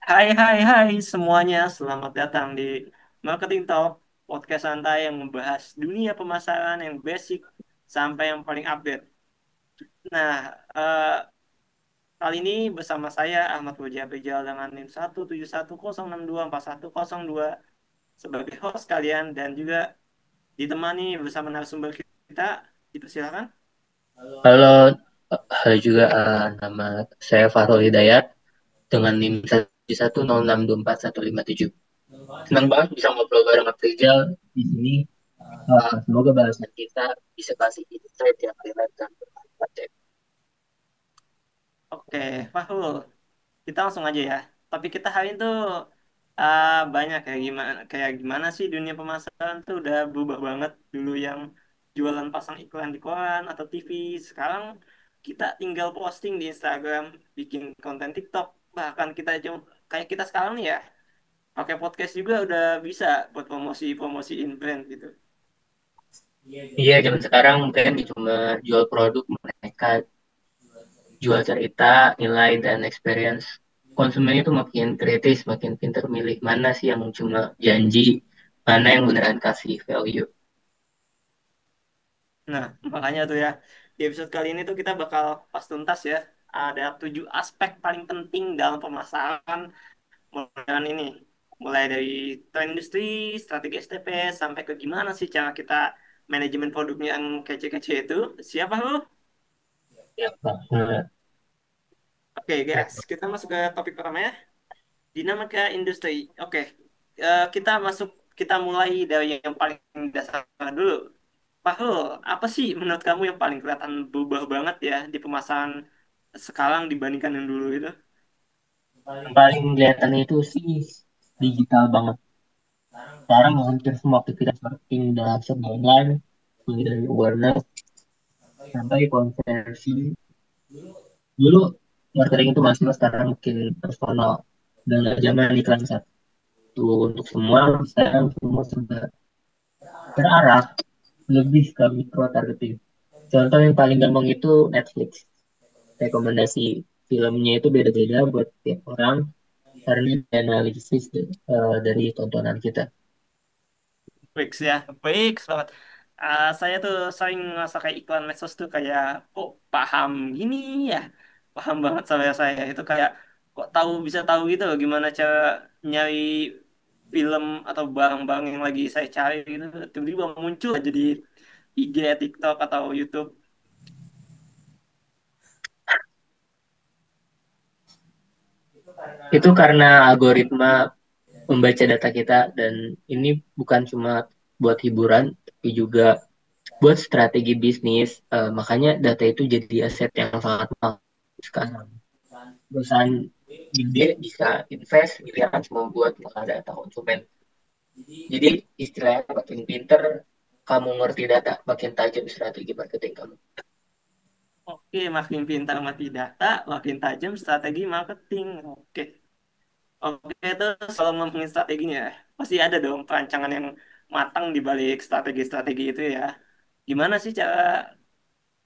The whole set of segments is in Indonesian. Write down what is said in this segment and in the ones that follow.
Hai hai hai semuanya, selamat datang di Marketing Talk, podcast santai yang membahas dunia pemasaran yang basic sampai yang paling update. Nah, kali ini bersama saya Ahmad Puja Prijal dengan NIM 17106241102 sebagai host kalian dan juga ditemani bersama narasumber kita. Dipersilakan. Halo, halo juga nama saya Fahrul Hidayat dengan NIM 110624157. Senang banget bisa ngobrol bareng Mas Rizal di sini. Semoga bahasan kita bisa kasih insight yang relate dan bermanfaat, ya. Oke, Fahrul. Kita langsung aja ya. Topik kita hari ini tuh banyak kayak gimana sih dunia pemasaran tuh udah berubah banget. Dulu yang jualan pasang iklan di koran atau TV, sekarang kita tinggal posting di Instagram, bikin konten TikTok, bahkan kita cuma kayak kita sekarang nih ya, pakai podcast juga udah bisa buat promosi-promosiin brand gitu. Iya, zaman sekarang mungkin cuma jual produk, mereka jual cerita, nilai, dan experience. Konsumen itu makin kritis, makin pintar milih mana sih yang cuma janji, mana yang beneran kasih value. Nah, makanya tuh ya, di episode kali ini tuh kita bakal pas tuntas ya. Ada 7 aspek paling penting dalam pemasaran modern ini. Mulai dari tren industri, strategi STP, sampai ke gimana sih cara kita manajemen produknya yang kece-kece itu. Siapa lu? Ya, Pak. Oke guys, kita masuk ke topik pertama ya. Dinamika industri. Oke, kita mulai dari yang paling dasar dulu. Pahrul, apa sih menurut kamu yang paling kelihatan berubah banget ya di pemasaran sekarang dibandingkan yang dulu itu? Yang paling kelihatan itu sih digital banget. Sekarang hampir semua aktivitas marketing udah serba online, mulai dari awareness sampai konversi. Dulu marketing itu masih sekarang mungkin personal dan nggak zaman iklan satu untuk semua. Sekarang semua sudah terarah lebih ke micro targeting. Contoh yang paling gampang itu Netflix. Rekomendasi filmnya itu beda-beda buat tiap orang karena analisis dari tontonan kita. Fix ya, fix banget. Saya tuh sering ngerasa kayak iklan medsos tuh kayak kok paham gini ya, paham banget sama saya itu kayak kok bisa tahu gitu loh gimana cara nyari film atau barang-barang yang lagi saya cari gitu tiba-tiba muncul aja di IG, TikTok atau YouTube. Itu karena algoritma membaca data kita dan ini bukan cuma buat hiburan tapi juga buat strategi bisnis. Makanya data itu jadi aset yang sangat mahal sekarang. Perusahaan gede bisa invest miliaran cuma buat mengenal data konsumen. Jadi istilahnya makin pinter kamu ngerti data, makin tajam strategi marketing kamu. Oke, makin pintar mati data, makin tajam strategi marketing. Oke. Oke, itu kalau ngomongin strateginya, pasti ada dong perancangan yang matang di balik strategi-strategi itu ya. Gimana sih cara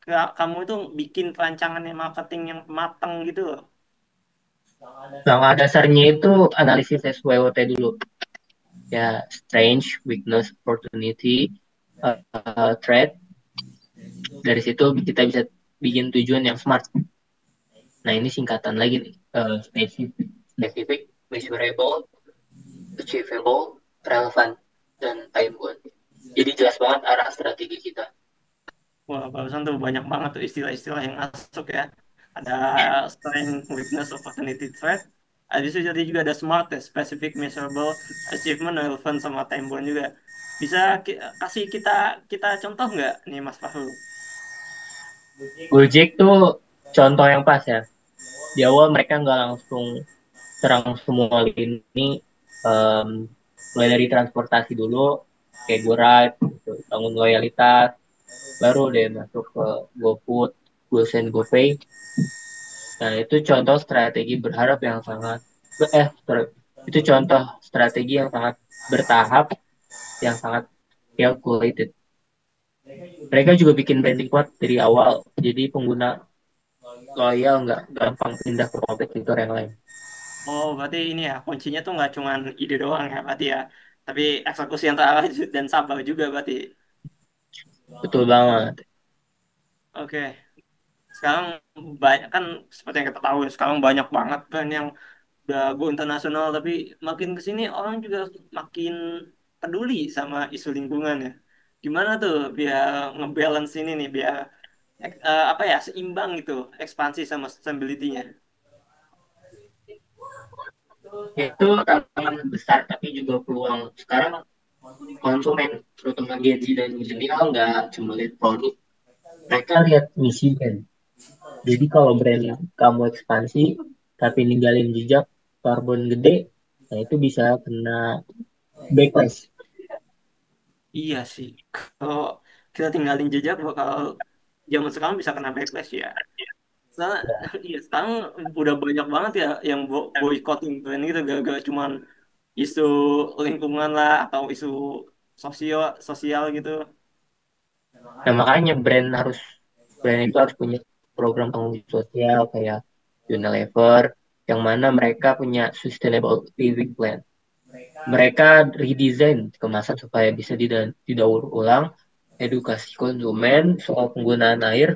kamu itu bikin perancangan yang marketing yang matang gitu loh? Langkah dasarnya itu analisis SWOT dulu. Ya, strength, weakness, opportunity, threat. Dari situ kita bisa bikin tujuan yang smart. Nah, ini singkatan lagi nih. Specific, measurable, achievable, relevant, dan time bound. Jadi jelas banget arah strategi kita. Wah, barusan tuh banyak banget tuh istilah-istilah yang masuk ya. Ada strength, weakness, opportunity, threat. Habis itu jadi juga ada SMART ya, specific, measurable, achievement, relevant, sama time bound juga. Bisa kasih kita kita contoh nggak nih Mas Fahru? Gojek tuh contoh yang pas ya. Di awal mereka nggak langsung serang semua lini, em, mulai dari transportasi dulu, kayak GoRide, gitu, bangun loyalitas, baru deh masuk ke GoFood, GoSend, GoPay. Nah, itu contoh strategi berharap yang sangat, itu contoh strategi yang sangat bertahap, yang sangat calculated. Mereka juga bikin branding kuat dari awal, jadi pengguna loyal nggak gampang pindah ke kompetitor yang lain. Oh, berarti ini ya, kuncinya tuh nggak cuma ide doang ya, berarti ya. Tapi eksekusi yang terarah dan sabar juga berarti. Betul banget. Oke, sekarang banyak kan seperti yang kita tahu ya, sekarang banyak banget kan yang udah go internasional, tapi makin ke sini orang juga makin peduli sama isu lingkungan ya. Gimana tuh biar ngebalance ini nih, biar apa ya, seimbang gitu, ekspansi sama sustainability-nya. Itu tantangan besar tapi juga peluang. Sekarang konsumen, terutama Gen Z dan milenial, nggak cuma lihat produk, mereka lihat misi kan. Jadi kalau brand kamu ekspansi tapi ninggalin jejak karbon gede, nah itu bisa kena backlash. Iya sih, kalau kita tinggalin jejak bakal zaman sekarang bisa kena backlash ya. Soalnya, iya, sekarang udah banyak banget ya yang boycotting brand itu gara-gara cuman isu lingkungan lah atau isu sosial sosial gitu. Nah makanya brand itu harus punya program tanggung jawab sosial kayak Unilever, yang mana mereka punya sustainable living plan. Mereka redesign kemasan supaya bisa didaur ulang, edukasi konsumen soal penggunaan air,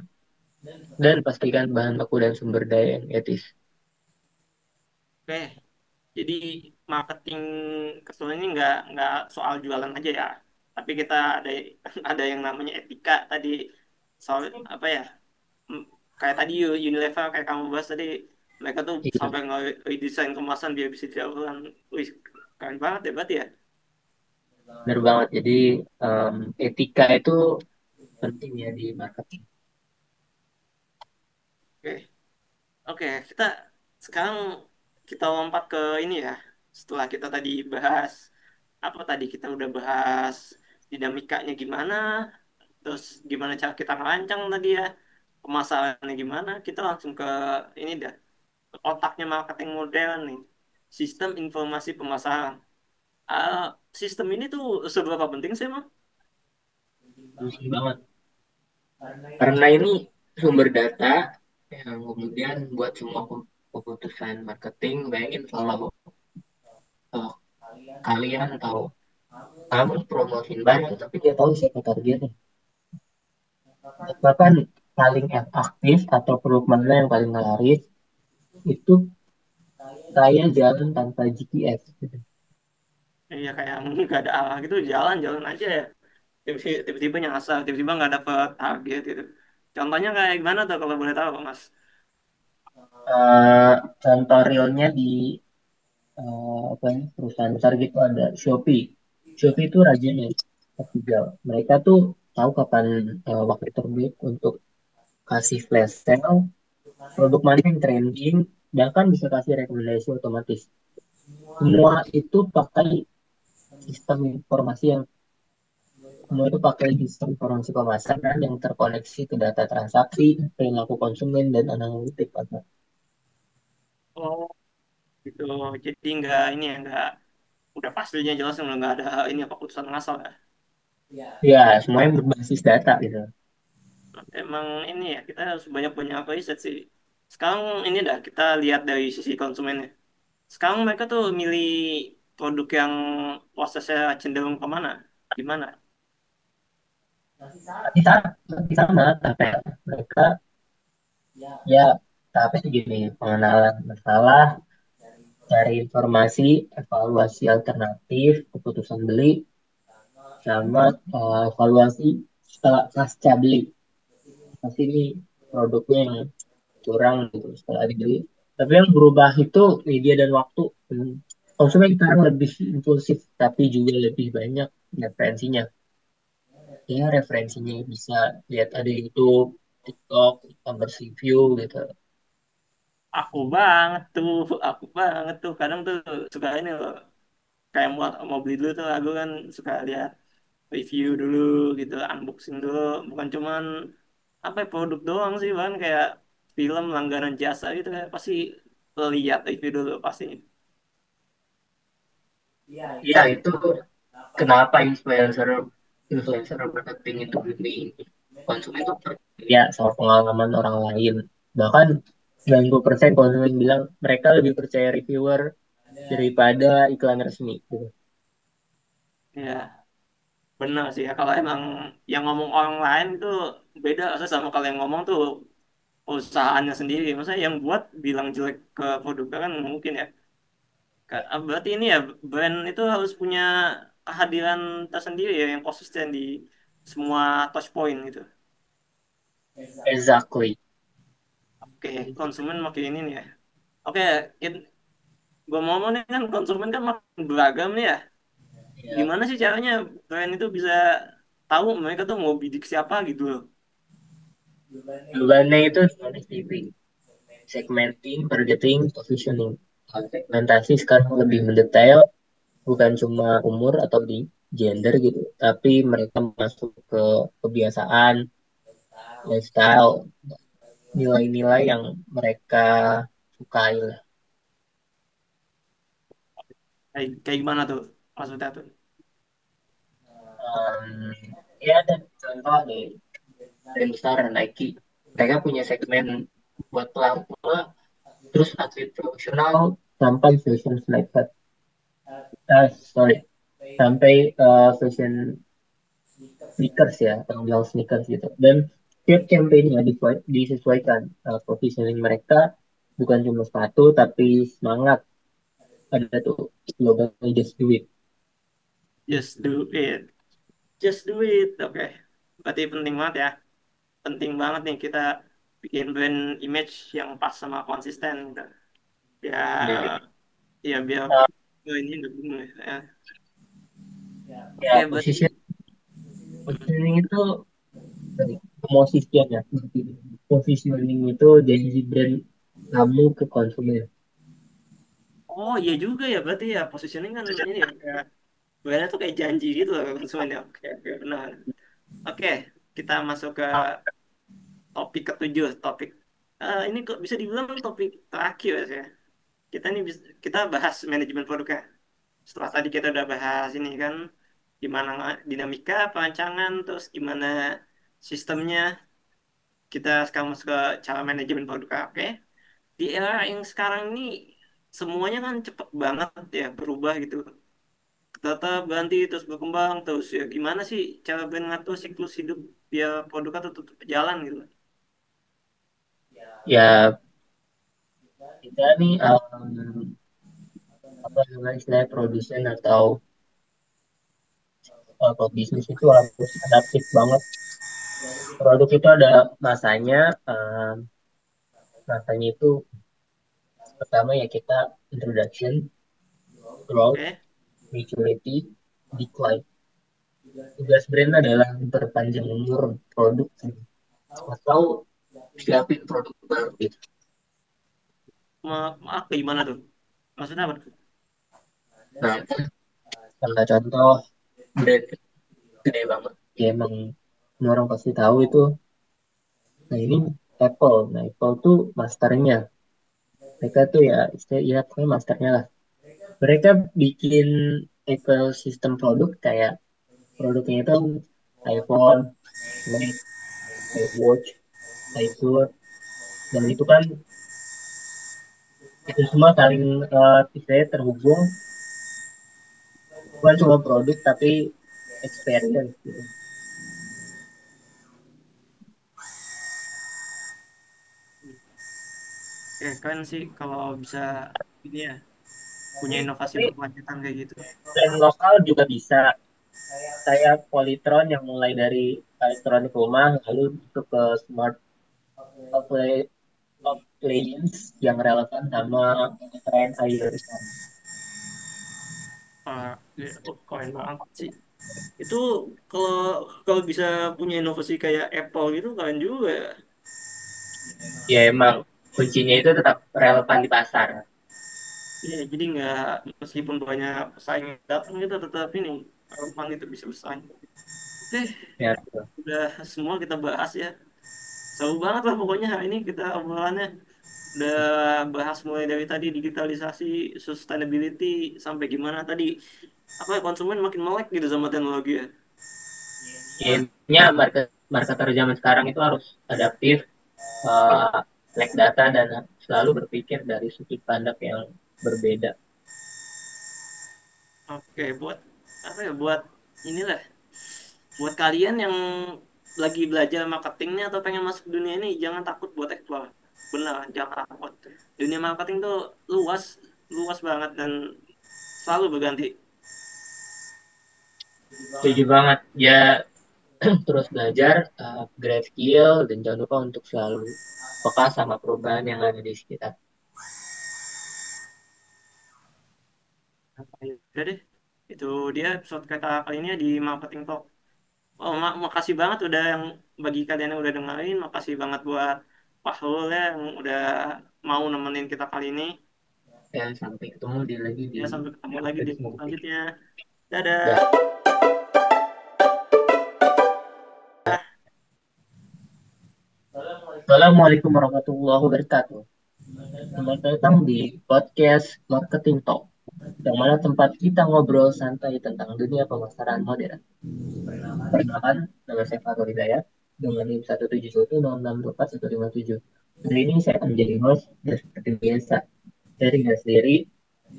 dan pastikan bahan baku dan sumber daya yang etis. Oke, jadi marketing kesel ini nggak soal jualan aja ya, tapi kita ada ada yang namanya etika tadi, soal apa ya, m- kayak tadi Unilever kayak kamu bahas tadi, mereka tuh Iya, sampai nge-desain kemasan biar bisa dilakukan. Wih, keren banget ya berarti ya. benar banget. Jadi em, etika itu penting ya di marketing. Oke, oke, kita sekarang kita lompat ke ini ya. Setelah kita tadi bahas apa tadi, kita udah bahas dinamikanya gimana, terus gimana cara kita ngerancang tadi ya, pemasarannya gimana, kita langsung ke ini dah, ke otaknya marketing modern nih, sistem informasi pemasaran. Ah, sistem ini tuh seberapa penting sih, Mang? Penting banget. Karena ini sumber data yang kemudian buat semua keputusan marketing. Bayangin kalau eh, kalian tahu kamu promosiin barang tapi dia tahu siapa targetnya. Bahkan paling aktif atau produk mana yang paling laris itu saya jalan tanpa GPS. Gitu. Iya, kayak nggak ada arah gitu, jalan-jalan aja ya. Tiba-tiba nyasar, tiba-tiba nggak dapet target gitu. Contohnya kayak gimana tuh kalau boleh tahu, Mas? Eh, Contoh realnya di apa ya, perusahaan besar gitu ada Shopee. Shopee itu rajanya ketiga. Mereka tuh tahu kapan waktu terbaik untuk kasih flash sale, produk mana yang trending, bahkan bisa kasih rekomendasi otomatis. Semua itu pakai sistem informasi yang semua itu pakai sistem informasi pemasaran yang terkoneksi ke data transaksi, perilaku konsumen, dan analitik. Oh, gitu. Jadi nggak ini ya, nggak udah pastinya jelas nggak ada ini apa keputusan ngasal ya. Ya, semuanya berbasis data gitu. Emang ini ya, kita harus banyak-banyak riset sih. Sekarang ini dah kita lihat dari sisi konsumennya. Sekarang mereka tuh milih produk yang prosesnya cenderung kemana? Gimana? Tapi sama, tapi mereka ya tapi segini pengenalan masalah, cari informasi, evaluasi alternatif, keputusan beli, sama evaluasi setelah pasca beli. Pasti ini produknya yang curang gitu setelah dibeli. Tapi yang berubah itu media dan waktu. Hmm. Konsumen sekarang lebih impulsif, tapi juga lebih banyak referensinya. Ya referensinya bisa lihat ada YouTube, TikTok, e-commerce review gitu. Aku banget tuh. Kadang tuh suka ini loh, kayak mau beli dulu tuh aku kan suka lihat review dulu gitu, unboxing dulu, bukan cuman apa ya, produk doang sih, bahkan kayak film langganan jasa gitu kayak pasti lihat review dulu pastinya. Ya itu kenapa influencer influencer marketing itu lebih konsumen itu ya soal pengalaman orang lain. Bahkan 90% konsumen bilang mereka lebih percaya reviewer daripada iklan resmi gitu. Ya, benar sih ya. Kalau emang yang ngomong orang lain itu beda asal sama kalau yang ngomong tuh usahanya sendiri. Maksudnya yang buat bilang jelek ke produknya kan nggak mungkin ya. Berarti ini ya brand itu harus punya kehadiran tersendiri ya yang konsisten di semua touch point gitu. Exactly. Oke, konsumen makin ini nih ya. Oke, gue mau ngomong nih kan konsumen kan makin beragam nih ya. Ya, Gimana sih caranya brand itu bisa tahu mereka tuh mau bidik siapa gitu loh. jawabannya itu monitoring, segmenting, targeting, positioning. Segmentasi sekarang lebih mendetail, bukan cuma umur atau di gender gitu, tapi mereka masuk ke kebiasaan, lifestyle, nilai-nilai yang mereka sukai lah. Kayak gimana tuh maksudnya tuh? Um, ya ada contoh nih, brand besar Nike. Mereka punya segmen buat pelaku, terus atlet profesional sampai fashion sneaker. Sorry, sampai fashion sneakers ya, atau bilang sneakers gitu. Dan tiap campaign-nya disesuaikan positioning mereka bukan cuma sepatu tapi semangat. Ada tuh slogannya just do it. Just do it. Just do it. Oke. Berarti penting banget ya. Penting banget nih kita bikin brand image yang pas sama konsisten gitu. Ya, Ya, ya biar uh, ini nggak bingung ya. ya Oke, berarti positioning itu dari position ya. Positioning itu jadi brand kamu ke konsumen. oh iya juga ya berarti ya positioning kan ini ya kayak brandnya tuh kayak janji gitu loh ke konsumen ya. Oke, oke, benar. Oke, kita masuk ke topik ketujuh. Ini kok bisa dibilang topik terakhir ya. Kita bahas manajemen produknya. Setelah tadi kita udah bahas ini kan gimana dinamika perancangan terus gimana sistemnya, kita sekarang masuk ke cara manajemen produknya. Oke, di era yang sekarang ini semuanya kan cepet banget ya berubah gitu, tetap ganti terus berkembang terus ya gimana sih cara brand ngatur siklus hidup biar produknya tetap berjalan gitu. Ya kita nih apa namanya istilahnya produsen atau pebisnis itu harus adaptif banget. Produk itu ada masanya, masanya itu pertama ya kita introduction, growth, Oke. maturity, decline. Tugas brand adalah memperpanjang umur produk atau siapin produk baru gitu. Maaf kayak gimana tuh maksudnya apa tuh? Nah, contoh brand gede banget, ya emang semua orang pasti tahu itu. Nah ini Apple. Nah Apple tuh masternya. Mereka tuh ya, ya pokoknya masternya lah. Mereka bikin Apple sistem produk kayak produknya itu iPhone, Mac, iWatch, iPhone, dan itu kan itu semua saling istilahnya terhubung, bukan cuma produk tapi experience gitu. Ya kan sih kalau bisa ini ya punya inovasi Tapi berkelanjutan kayak gitu. brand lokal juga bisa. Kayak Polytron yang mulai dari elektronik rumah lalu masuk ke smart appli- appliance yang relevan sama tren akhir sekarang. Ya, oh, keren banget sih. Itu kalau kalau bisa punya inovasi kayak Apple gitu keren juga ya. Ya emang kuncinya itu tetap relevan di pasar. Iya, jadi nggak meskipun banyak pesaing yang datang kita tetap ini relevan itu bisa bersaing. Oke, Ya, udah semua kita bahas ya. Seru banget lah pokoknya hari ini kita obrolannya. Udah bahas mulai dari tadi digitalisasi, sustainability, sampai gimana tadi apa ya, konsumen makin melek gitu sama teknologi ya. intinya marketer zaman sekarang itu harus adaptif, Like data dan selalu berpikir dari sudut pandang yang berbeda. Oke, buat apa ya? Buat inilah, buat kalian yang lagi belajar marketingnya atau pengen masuk dunia ini, jangan takut buat explore. Benar, jangan takut. Dunia marketing tuh luas, luas banget dan selalu berganti. Setuju banget. Ya, terus belajar, upgrade skill, dan jangan lupa untuk selalu peka sama perubahan yang ada di sekitar. Udah deh, itu dia episode kita kali ini ya di Marketing Talk. Oh, makasih banget udah yang bagi kalian yang udah dengerin, makasih banget buat Pak Hul ya yang udah mau nemenin kita kali ini. Ya, sampai ketemu di lagi di Ya sampai ketemu lagi di episode selanjutnya. selanjutnya. Dadah. Dah. Assalamualaikum warahmatullahi wabarakatuh. Selamat datang di podcast Marketing Talk, yang mana tempat kita ngobrol santai tentang dunia pemasaran modern. Perkenalkan, nama saya Fatul Hidayat dengan NIM 1710624 157. Hari ini saya akan menjadi host dan seperti biasa, saya tidak sendiri,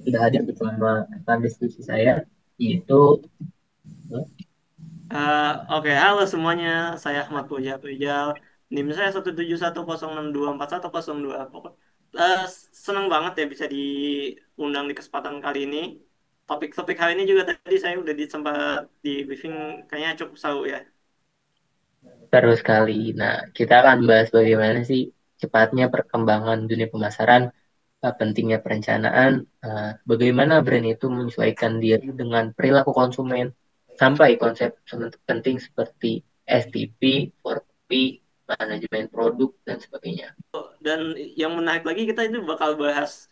sudah hadir bersama rekan diskusi saya, yaitu Oke, halo semuanya. Saya Ahmad Puja Pujal. NIM saya 17106241102. Eh, Senang banget ya bisa diundang di kesempatan kali ini. Topik-topik hari ini juga tadi saya udah sempat di briefing kayaknya cukup seru ya. terus kali. Nah, kita akan bahas bagaimana sih cepatnya perkembangan dunia pemasaran, pentingnya perencanaan, bagaimana brand itu menyesuaikan diri dengan perilaku konsumen, sampai konsep penting seperti STP, 4P, manajemen produk, dan sebagainya. Dan yang menarik lagi kita itu bakal bahas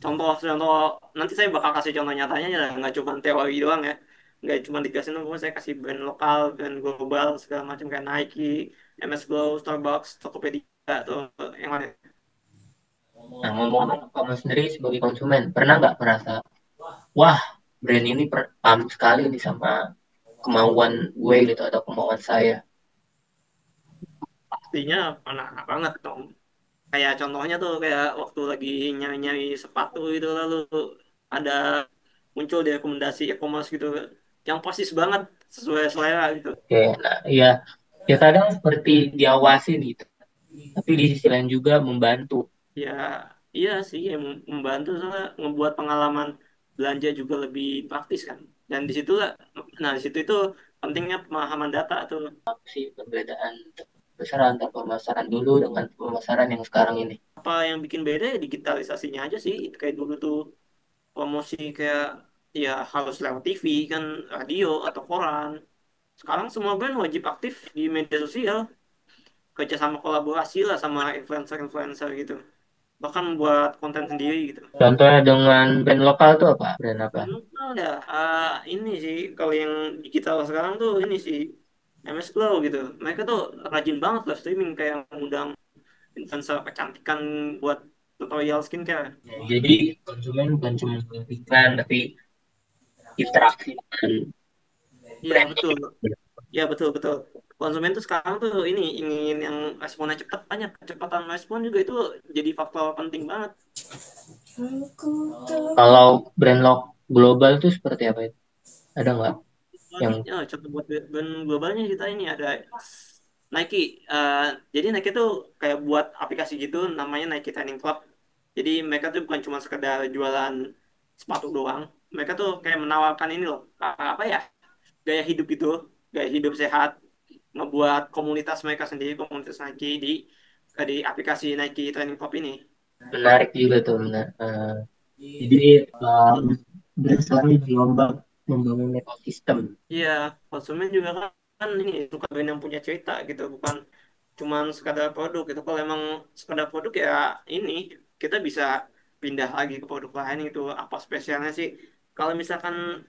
contoh-contoh, nanti saya bakal kasih contoh nyatanya ya, nggak cuma teori doang ya, nggak cuma dikasih nomor, saya kasih brand lokal, brand global segala macam kayak Nike, MS Glow, Starbucks, Tokopedia atau yang lain. Nah, ngomong-ngomong, kamu sendiri sebagai konsumen, pernah nggak merasa, wah, brand ini paham sekali nih sama kemauan gue gitu, atau kemauan saya? Pastinya pernah banget dong. Kayak contohnya tuh kayak waktu lagi nyari-nyari sepatu gitu, lalu ada muncul di rekomendasi e-commerce gitu yang persis banget sesuai selera gitu. Oke, nah ya, ya kadang seperti diawasi gitu, tapi di sisi lain juga membantu. Ya, iya sih, yang membantu soalnya ngebuat pengalaman belanja juga lebih praktis kan. Dan di situ lah, nah di situ itu pentingnya pemahaman data tuh. Sih perbedaan besar antara pemasaran dulu dengan pemasaran yang sekarang ini. Apa yang bikin beda ya digitalisasinya aja sih. Kayak dulu tuh promosi kayak ya harus lewat TV kan, radio atau koran. Sekarang semua brand wajib aktif di media sosial, kerja sama kolaborasi lah sama influencer-influencer gitu. Bahkan buat konten sendiri gitu. Contohnya dengan brand lokal tuh apa? Brand apa? Lokal ya, ini sih kalau yang digital sekarang tuh ini sih MS Glow gitu. Mereka tuh rajin banget lah streaming kayak ngundang influencer kecantikan buat tutorial skincare. Jadi konsumen bukan cuma iklan, tapi interaksi dengan Iya brandnya. betul, iya betul betul. Konsumen tuh sekarang tuh ini ingin yang responnya cepat, banyak kecepatan respon juga itu jadi faktor penting banget. Kalau brand global tuh seperti apa itu? Ada nggak yang Ya, contoh buat brand globalnya kita ini ada Nike. Eh, jadi Nike tuh kayak buat aplikasi gitu namanya Nike Training Club. Jadi mereka tuh bukan cuma sekedar jualan sepatu doang. Mereka tuh kayak menawarkan ini loh, apa ya, gaya hidup gitu, gaya hidup sehat, ngebuat komunitas mereka sendiri, komunitas Nike di aplikasi Nike Training Club ini. menarik juga tuh? Jadi brand sekarang gelombang membangun ekosistem. Iya, konsumen juga kan ini suka brand yang punya cerita gitu, bukan cuman sekadar produk gitu. Kalau emang sekadar produk ya ini kita bisa pindah lagi ke produk lain itu apa spesialnya sih? Kalau misalkan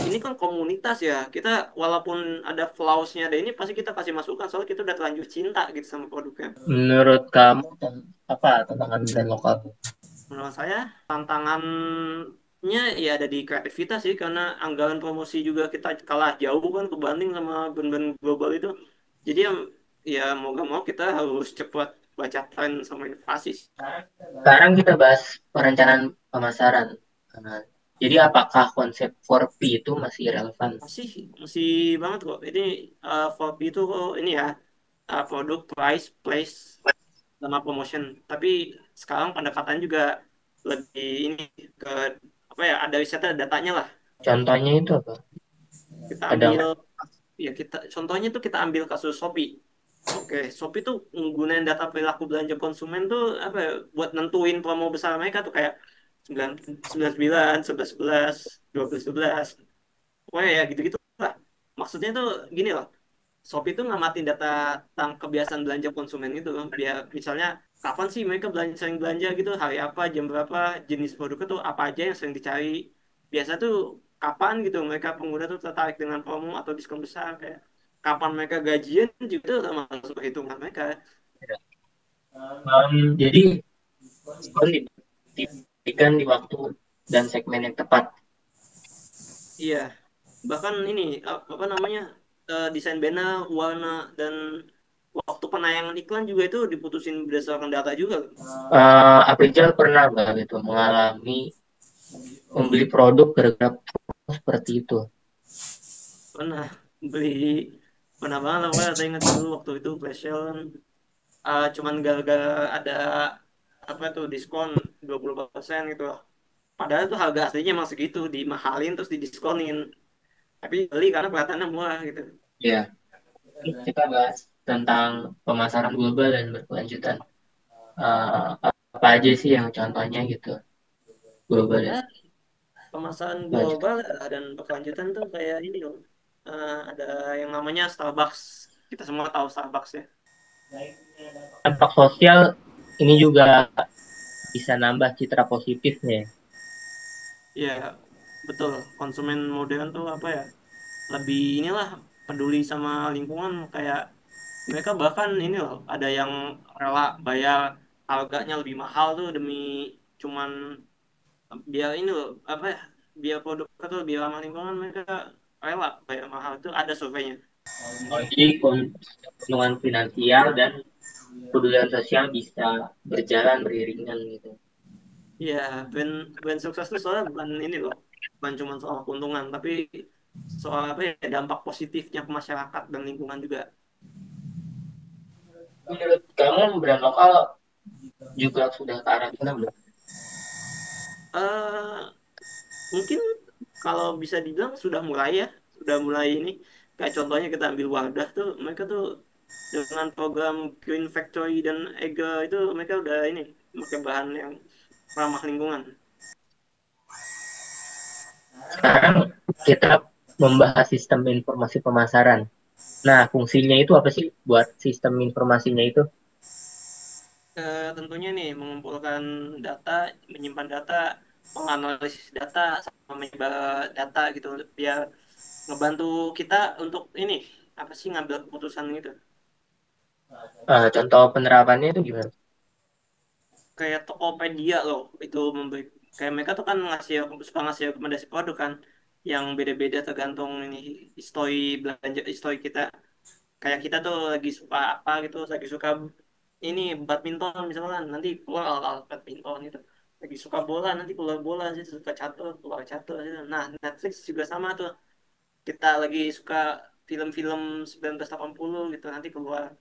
ini kan komunitas ya, kita walaupun ada flaws-nya ada ini pasti kita kasih masukan soalnya kita udah terlanjur cinta gitu sama produknya. Menurut kamu apa tantangan brand lokal? Menurut saya tantangannya ya ada di kreativitas sih karena anggaran promosi juga kita kalah jauh kan kebanding sama brand-brand global itu. Jadi ya mau gak mau kita harus cepat baca tren sama inovasi sih. Sekarang kita bahas perencanaan pemasaran. Nah, jadi apakah konsep 4P itu masih relevan? Masih masih banget kok. Ini 4P itu ini ya, produk, price, place, sama promotion. Tapi sekarang pendekatan juga lebih ini ke apa ya? Ada risetnya, datanya lah. Contohnya itu apa? Kita Ada ambil nggak? ya kita contohnya tuh kita ambil kasus Shopee. Oke, Shopee tuh menggunakan data perilaku belanja konsumen tuh apa ya, buat nentuin promo besar mereka tuh kayak 9 11 12 pokoknya ya gitu-gitu lah. Maksudnya tuh gini loh, Shopee tuh ngamatin data tentang kebiasaan belanja konsumen itu loh. Biar misalnya kapan sih mereka sering belanja gitu, hari apa, jam berapa, jenis produknya tuh apa aja yang sering dicari. Biasa tuh kapan gitu mereka pengguna tuh tertarik dengan promo atau diskon besar, kayak kapan mereka gajian juga udah masuk hitungan mereka. Jadi diskon diberikan di waktu dan segmen yang tepat. Iya, bahkan ini apa namanya, desain banner, warna, dan waktu penayangan iklan juga itu diputusin berdasarkan data juga. Aprijal pernah nggak gitu mengalami membeli produk gara-gara seperti itu? Pernah beli, pernah banget lah, pokoknya saya ingat dulu waktu itu flash sale kan, cuman gara-gara ada apa tuh diskon 20% gitu loh. Padahal tuh harga aslinya emang segitu, dimahalin terus didiskonin. Tapi beli karena kelihatannya murah gitu. Ya, kita bahas tentang pemasaran global dan berkelanjutan. Eh, apa aja sih yang contohnya gitu global dan Ya, pemasaran berkelanjutan? global dan berkelanjutan tuh kayak ini loh. Ada yang namanya Starbucks. Kita semua tahu Starbucks ya. Dampak sosial ini juga bisa nambah citra positifnya. Iya, betul. Konsumen modern tuh apa ya? Lebih inilah, peduli sama lingkungan, kayak mereka bahkan ini loh, ada yang rela bayar harganya lebih mahal tuh demi cuman biar ini loh apa ya, biar produknya tuh lebih ramah lingkungan, mereka rela bayar mahal, itu ada surveinya. Oh, jadi keuntungan finansial dan kepedulian sosial bisa berjalan beriringan gitu. Iya, brand brand sukses tuh soalnya bukan ini loh, bukan cuma soal keuntungan, tapi soal apa ya, dampak positifnya ke masyarakat dan lingkungan juga. Menurut kamu brand lokal juga sudah ke arah sana belum? eh Mungkin kalau bisa dibilang sudah mulai ya, sudah mulai ini. Kayak contohnya kita ambil Wardah tuh, mereka tuh dengan program Green Factory dan Ega itu mereka udah ini pakai bahan yang ramah lingkungan. Sekarang kita membahas sistem informasi pemasaran. Nah, fungsinya itu apa sih buat sistem informasinya itu? Tentunya nih mengumpulkan data, menyimpan data, menganalisis data, sama menyebar data gitu, biar ngebantu kita untuk ini apa sih, ngambil keputusan gitu. Contoh penerapannya itu gimana? Kayak Tokopedia loh, itu memberi, kayak mereka tuh kan ngasih, suka ngasih rekomendasi produk kan yang beda-beda tergantung ini histori belanja, histori kita. Kayak kita tuh lagi suka apa gitu, lagi suka ini badminton misalkan, nanti keluar alat badminton gitu. Lagi suka bola, nanti keluar bola sih, suka catur keluar catur gitu. Nah, Netflix juga sama tuh, kita lagi suka film-film 1980 gitu, nanti keluar,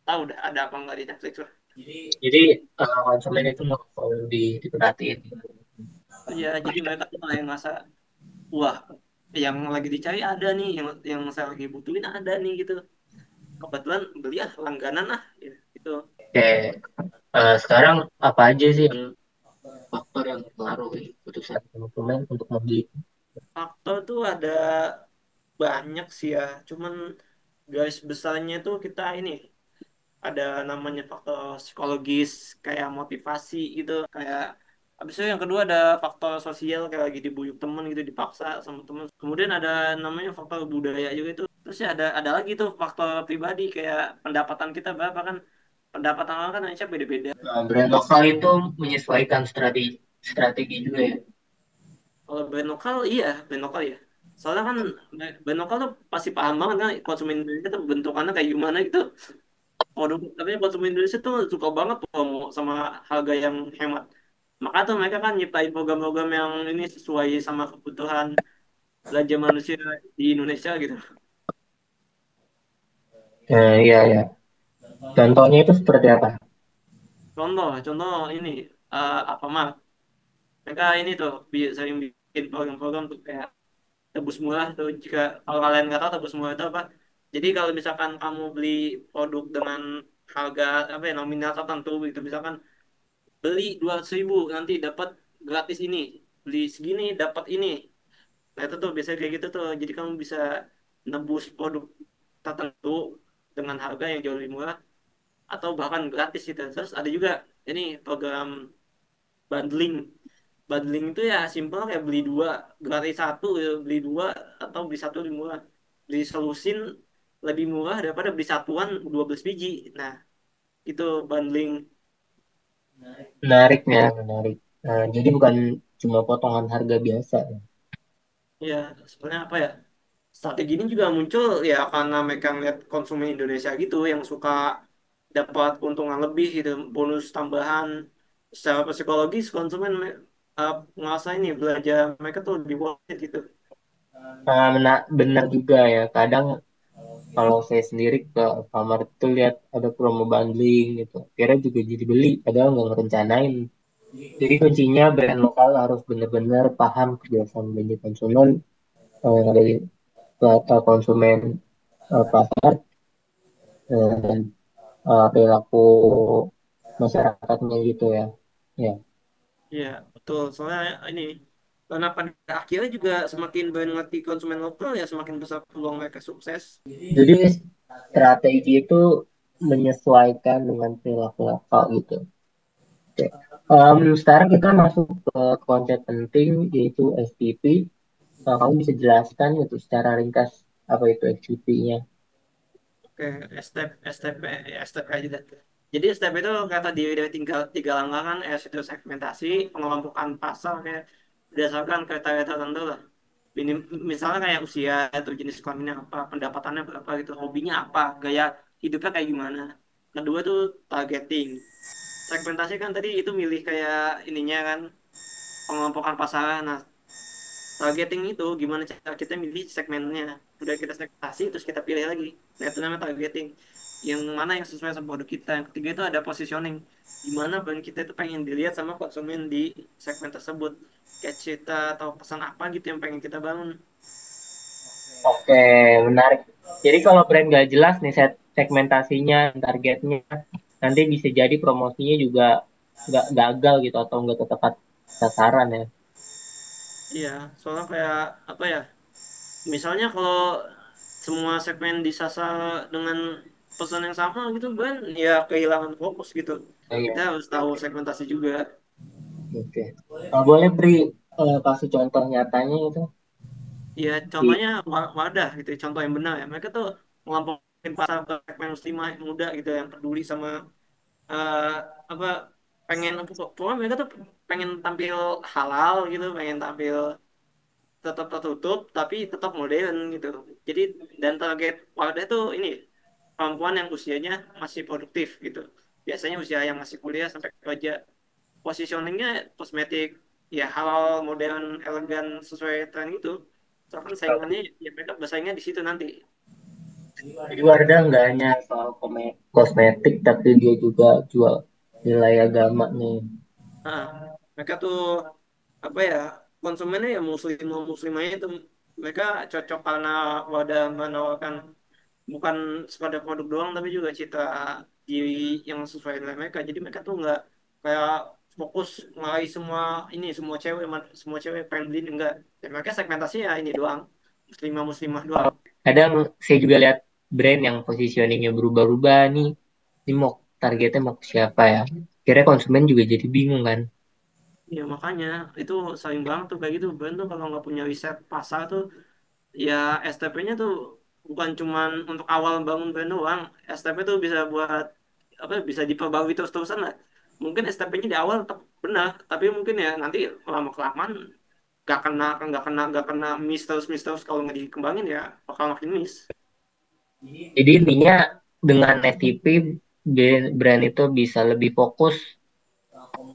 tahu udah ada apa nggak di Netflix lah. Jadi konsumen itu nggak perlu diperhatiin. Ya jadi mereka tuh kayak ngerasa, wah, yang lagi dicari ada nih, yang saya lagi butuhin ada nih gitu, kebetulan beli ah, langganan ah ya, gitu. Oke, sekarang apa aja sih yang faktor yang mempengaruhi keputusan konsumen untuk membeli? Faktor tuh ada banyak sih ya, cuman garis besarnya tuh kita ini ada namanya faktor psikologis, kayak motivasi gitu, kayak habis itu yang kedua ada faktor sosial, kayak lagi dibuyuk temen gitu, dipaksa sama temen. Kemudian ada namanya faktor budaya juga itu. Terus ya ada lagi tuh faktor pribadi, kayak pendapatan kita berapa kan, pendapatan orang kan Indonesia beda-beda. Brand lokal itu menyesuaikan strategi juga ya. Kalau brand lokal, iya, brand lokal ya. Soalnya kan brand lokal tuh pasti paham banget kan konsumen Indonesia tuh bentukannya kayak gimana gitu. produk tapi konsumen Indonesia tuh suka banget promo sama harga yang hemat. Maka tuh mereka kan nyiptain program-program yang ini sesuai sama kebutuhan belanja manusia di Indonesia gitu. Iya, iya. Contohnya itu seperti apa? Contoh ini Alfamart. Mereka ini tuh sering bikin program-program tuh kayak tebus murah tuh, jika kalau kalian nggak tahu tebus murah itu apa. Jadi kalau misalkan kamu beli produk dengan harga apa ya nominal tertentu gitu, misalkan beli 200.000 nanti dapat gratis ini, beli segini dapat ini. Nah itu tuh biasanya kayak gitu tuh, jadi kamu bisa nebus produk tertentu dengan harga yang jauh lebih murah atau bahkan gratis gitu. Terus ada juga ini program bundling. Bundling itu ya simpel kayak beli dua gratis satu gitu. Beli dua atau beli satu lebih murah. Beli selusin lebih murah daripada beli satuan 12 biji. Nah itu bundling. Menariknya, menarik. Jadi bukan cuma potongan harga biasa. Ya sebenarnya apa ya, strategi ini juga muncul ya karena mereka ngeliat konsumen Indonesia gitu yang suka dapat keuntungan lebih gitu, bonus tambahan. Secara psikologis konsumen ngerasa ini belanja mereka tuh lebih worth it gitu. Benar juga ya. Kadang kalau saya sendiri ke Alfamart itu lihat ada promo bundling gitu. Kira juga jadi beli, padahal nggak ngerencanain. Jadi kuncinya brand lokal harus benar-benar paham kebiasaan belanja konsumen, yang ada di konsumen pasar, dan perilaku masyarakatnya gitu ya. Ya. Iya, betul. Soalnya ini karena pada akhirnya juga semakin banyak ngerti konsumen lokal ya semakin besar peluang mereka sukses. Jadi strategi itu menyesuaikan dengan perilaku lokal gitu. Oke. Sekarang kita masuk ke konsep penting yaitu STP. Kamu bisa jelaskan itu secara ringkas apa itu STP-nya? Oke, STP, STP aja deh. Jadi STP itu kata diri dari tiga langkah kan, S itu segmentasi, pengelompokan pasar kayak berdasarkan kriteria tertentu lah. Ini misalnya kayak usia atau jenis kelaminnya apa, pendapatannya berapa gitu, hobinya apa, gaya hidupnya kayak gimana. Kedua tuh targeting. Segmentasi kan tadi itu milih kayak ininya kan, pengelompokan pasaran. Nah, targeting itu gimana cara kita milih segmennya. Udah kita segmentasi terus kita pilih lagi. Nah, itu namanya targeting. Yang mana yang sesuai sama produk kita. Yang ketiga itu ada positioning. Gimana brand kita itu pengen dilihat sama konsumen di segmen tersebut. Kayak cerita atau pesan apa gitu yang pengen kita bangun. Oke, menarik. Jadi kalau brand nggak jelas nih segmentasinya, targetnya, nanti bisa jadi promosinya juga nggak gagal gitu atau nggak tepat sasaran ya. Iya, soalnya kayak apa ya? Misalnya kalau semua segmen disasar dengan pesan yang sama gitu kan ya kehilangan fokus gitu. Oh, Kita iya. harus tahu segmentasi juga. Oke. Boleh beri kasih contoh nyatanya itu Ya di contohnya wadah gitu, contoh yang benar ya. Mereka tuh ngelompokin pasar ke segmen muslimah yang muda gitu yang peduli sama eh, apa pengen pokoknya mereka tuh pengen tampil halal gitu, pengen tampil tetap tertutup tapi tetap modern gitu. Jadi dan target wadah tuh ini perempuan yang usianya masih produktif gitu. Biasanya usia yang masih kuliah sampai kerja. Positioningnya kosmetik ya halal, modern, elegan sesuai tren itu. Soalnya kan saingannya ya mereka bersaingnya di situ nanti. Jadi Wardah nggak hanya soal kosmetik, tapi dia juga jual nilai agama nih. Nah, mereka tuh apa ya konsumennya ya muslim muslimahnya itu mereka cocok karena wadah menawarkan bukan sekadar produk doang tapi juga citra diri yang sesuai dengan mereka. Jadi mereka tuh nggak kayak fokus ngeraih semua ini semua cewek pengen beli enggak. Dan mereka segmentasinya ini doang muslimah muslimah doang. Kadang saya juga lihat brand yang positioningnya berubah-ubah nih. Ini mau targetnya mau ke siapa ya? Kira konsumen juga jadi bingung kan? Ya makanya itu sering banget tuh kayak gitu brand tuh kalau nggak punya riset pasar tuh ya STP-nya tuh bukan cuman untuk awal bangun brand doang. STP tuh bisa buat apa bisa diperbarui terus-terusan lah. Mungkin STP-nya di awal tetap benar, tapi mungkin ya nanti lama kelamaan gak kena miss terus kalau nggak dikembangin ya bakal makin miss. Jadi intinya dengan STP brand itu bisa lebih fokus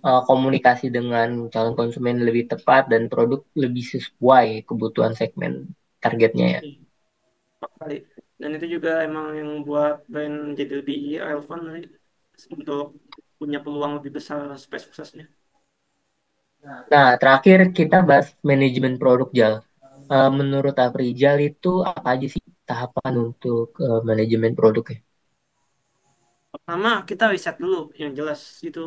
komunikasi dengan calon konsumen lebih tepat dan produk lebih sesuai kebutuhan segmen targetnya ya. Iya, kali. Dan itu juga emang yang buat brand jadi lebih relevan nih, untuk punya peluang lebih besar space suksesnya. Nah, terakhir kita bahas manajemen produk Jal. Menurut Afrizal itu apa aja sih tahapan untuk manajemen produknya? Pertama, kita riset dulu yang jelas itu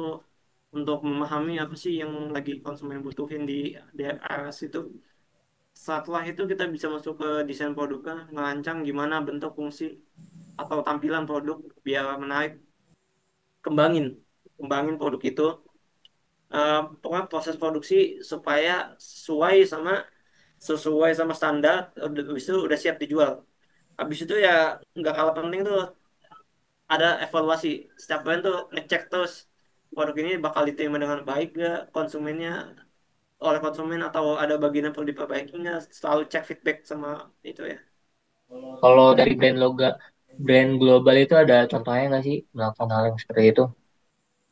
untuk memahami apa sih yang lagi konsumen butuhin di areas itu. Setelah itu kita bisa masuk ke desain produknya, merancang gimana bentuk, fungsi, atau tampilan produk biar menarik. Kembangin, kembangin produk itu. Pokoknya proses produksi supaya sesuai sama sesuai sama standar, habis itu udah siap dijual. Habis itu ya nggak kalah penting tuh ada evaluasi. Setiap brand tuh ngecek terus produk ini bakal diterima dengan baik gak konsumennya, oleh konsumen, atau ada bagian yang perlu diperbaiki nggak. Selalu cek feedback sama itu ya. Kalau dari brand global itu ada contohnya nggak sih melakukan hal yang seperti itu?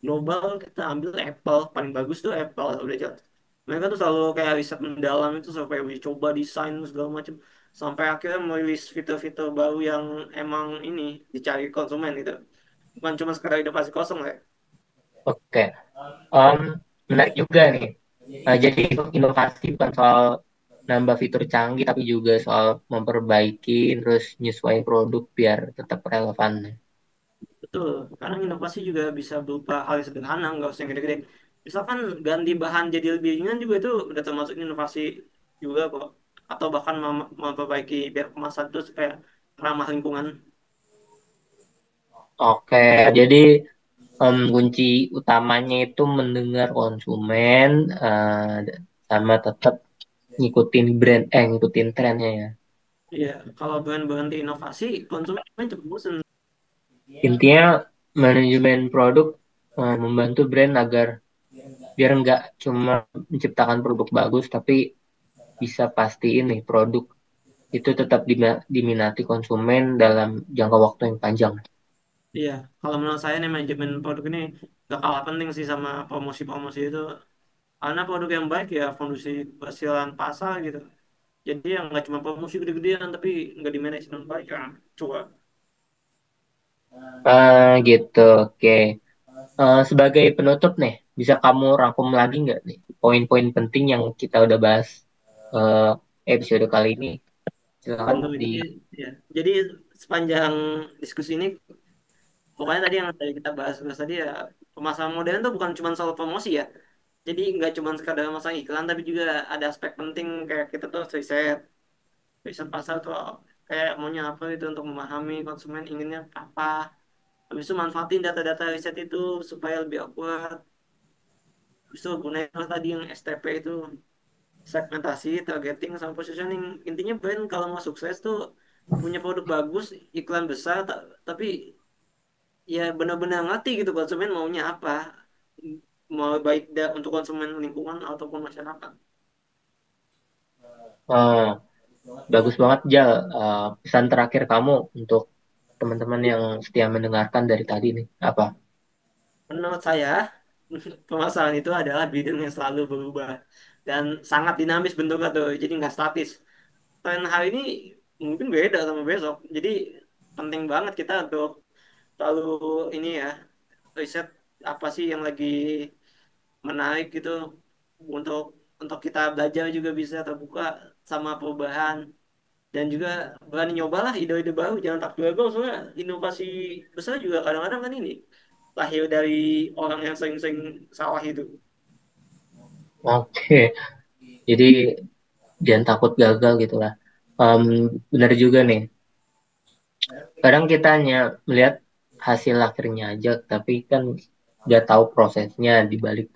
Global kita ambil Apple, paling bagus tuh Apple udah jelas. Mereka tuh selalu kayak riset mendalam itu sampai uji coba desain segala macam sampai akhirnya merilis fitur-fitur baru yang emang ini dicari konsumen gitu. Bukan cuma sekedar inovasi kosong ya. Oke, Em, menarik juga nih. Jadi inovasi bukan soal nambah fitur canggih, tapi juga soal memperbaiki terus nyesuaiin produk biar tetap relevan. Betul, karena inovasi juga bisa berupa hal yang sederhana, nggak usah yang gede-gede. Misalkan ganti bahan jadi lebih ringan juga itu udah termasuk inovasi juga kok. Atau bahkan memperbaiki biar kemasan itu supaya ramah lingkungan. Oke, jadi kunci utamanya itu mendengar konsumen sama tetap ngikutin trennya ya. Iya, kalau brand berhenti inovasi, konsumen cepet bosen. Intinya manajemen produk membantu brand agar biar nggak cuma menciptakan produk bagus, tapi bisa pastiin nih produk itu tetap diminati konsumen dalam jangka waktu yang panjang. Iya, kalau menurut saya nih manajemen produk ini gak kalah penting sih sama promosi-promosi itu. Karena produk yang baik ya fondasi kehasilan pasar gitu. Jadi yang nggak cuma promosi gede-gedean tapi nggak di manage dengan baik kan. Coba. Gitu, oke. Sebagai penutup nih, bisa kamu rangkum lagi nggak nih poin-poin penting yang kita udah bahas eh, episode kali ini? Silakan Betul. di. Ya. Jadi sepanjang diskusi ini, pokoknya tadi yang tadi kita bahas tadi ya, pemasaran modern itu bukan cuma soal promosi ya. Jadi nggak cuma sekadar masang iklan, tapi juga ada aspek penting kayak kita tuh riset, riset pasar tuh kayak maunya apa itu untuk memahami konsumen inginnya apa. Habis itu manfaatin data-data riset itu supaya lebih akurat. Habis itu gunain tadi yang STP itu, segmentasi, targeting, sama positioning. Intinya brand kalau mau sukses tuh punya produk bagus, iklan besar, tapi ya benar-benar ngerti gitu konsumen maunya apa. Mau baik untuk konsumen lingkungan ataupun masyarakat. eh, Bagus banget, Jal. Pesan terakhir kamu untuk teman-teman yang setia mendengarkan dari tadi nih, apa? Menurut saya, pemasaran itu adalah bidang yang selalu berubah dan sangat dinamis bentuknya tuh, jadi nggak statis. Tren hari ini mungkin beda sama besok, jadi penting banget kita untuk selalu ini ya, riset apa sih yang lagi menarik gitu, untuk kita belajar juga bisa terbuka sama perubahan, dan juga berani nyobalah ide-ide baru, jangan takut gagal soalnya inovasi besar juga kadang-kadang kan ini lahir dari orang yang sering-sering salah itu. Oke, jadi jangan takut gagal gitu lah. Em, Benar juga nih. Kadang kita hanya melihat hasil akhirnya aja, tapi kan nggak tahu prosesnya di balik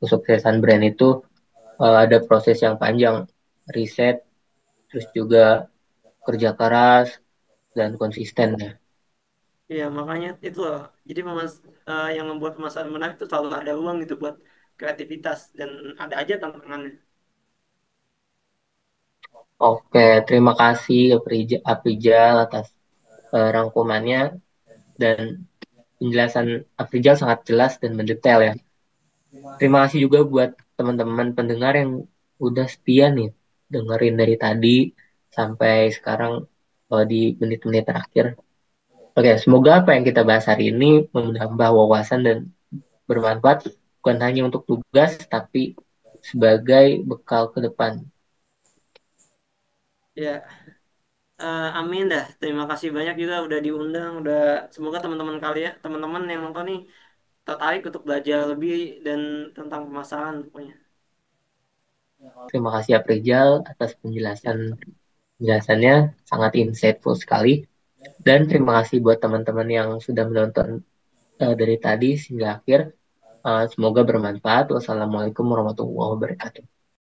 kesuksesan brand itu ada proses yang panjang, riset, terus juga kerja keras dan konsisten ya. Iya, makanya itu loh. Jadi yang membuat pemasaran menarik itu selalu ada uang gitu buat kreativitas, dan ada aja tantangannya. Oke, terima kasih Aprijal atas rangkumannya dan penjelasan Afrizal sangat jelas dan mendetail ya. Terima kasih juga buat teman-teman pendengar yang udah setia nih dengerin dari tadi sampai sekarang di menit-menit terakhir. Oke, semoga apa yang kita bahas hari ini menambah wawasan dan bermanfaat bukan hanya untuk tugas tapi sebagai bekal ke depan. Ya, amin dah. Terima kasih banyak juga udah diundang. Udah semoga teman-teman kalian, teman-teman yang nonton nih tertarik untuk belajar lebih dan tentang pemasaran pokoknya. Terima kasih Aprijal atas Ya, penjelasannya sangat insightful sekali. Dan terima kasih buat teman-teman yang sudah menonton dari tadi hingga akhir. Semoga bermanfaat. Wassalamualaikum warahmatullahi wabarakatuh.